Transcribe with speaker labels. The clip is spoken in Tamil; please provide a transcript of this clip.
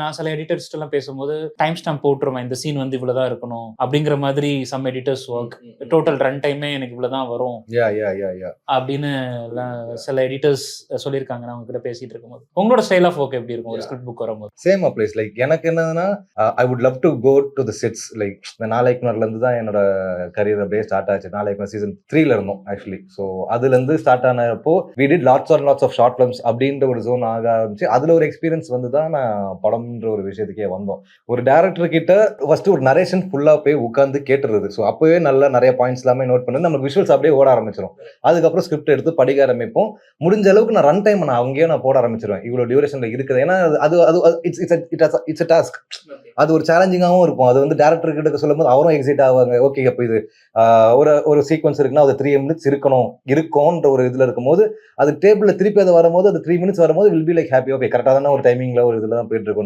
Speaker 1: நான் சில எடிட்டர்ஸ்ட் எல்லாம் பேசும்போது டைம் ஸ்டாம்ப் போட்டுருவேன், இந்த சீன் வந்து இவ்வளவுதான் இருக்கணும் அப்படிங்கிற மாதிரி. Some editors work total run டைமே எனக்கு இவ்வளவுதான் வரும் அப்படின்னு சில எடிட்டர்ஸ் சொல்லியிருக்காங்க. நான் உங்ககிட்ட பேசிட்டு இருக்கும்போது உங்களோட ஸ்டைல் ஆஃப் ஒர்க் எப்படி இருக்கும் ஒரு ஸ்கிரிப்ட் புக் வரும்போது?
Speaker 2: Same applies. லைக் எனக்கு என்னதுன்னா, I would love to go to the sets. Like இந்த நாளைக்குனர்ல இருந்து தான் என்னோட கரியர் அப்படியே ஸ்டார்ட் ஆச்சு. நாளைக்குனர் சீசன் 3ல இருந்தோம் ஆக்சுவலி. ஸோ அதுல இருந்து ஸ்டார்ட் ஆனப்போ we did lots of short films அப்படின்ற ஒரு ஜோன் ஆக ஆரம்பிச்சு. அதுல ஒரு எக்ஸ்பீரியன்ஸ் வந்து தான் நான் படம்ன்ற ஒரு விஷயத்துக்கே வந்தோம். ஒரு டைரக்டர் கிட்ட ஃபர்ஸ்ட் ஒரு நரேஷன் ஃபுல்லா போய் உட்கார்ந்து கேட்டுறது. ஸோ அப்பவே நல்ல நிறைய பாயிண்ட்ஸ் எல்லாமே நோட் பண்ணி நமக்கு விஷுவல்ஸ் அப்படியே ஓட ஆரம்பிச்சிடும். அதுக்கப்புறம் ஸ்கிரிப்ட் எடுத்து படிக்க ஆரம்பிப்போம். முடிஞ்ச அளவுக்கு நான் ரன் டைம் நான் அங்கேயே நான் போட ஆரம்பிச்சிருவேன். இவ்வளவு டியூரேஷன்ல இருக்குது. ஏன்னா அது அது இட்ஸ் a டாஸ்க். அது ஒரு சேலஞ்சிங்காகவும் இருக்கும். அது வந்து டேரக்டர் கிட்ட சொல்லும்போது அவரும் எக்ஸைட் ஆவாங்க. ஓகே, அப்போ இது ஒரு சீக்வன்ஸ் இருக்குன்னா அது 3 minutes இருக்கும்ன்ற ஒரு இதுல இருக்கும்போது அது டேபிள்ல திருப்பி அது வரும்போது அது 3 minutes வரும்போது will be like happy. Okay, கரெக்டாக தானே ஒரு டைமிங்ல ஒரு இதுல தான் போயிட்டு இருக்கும்.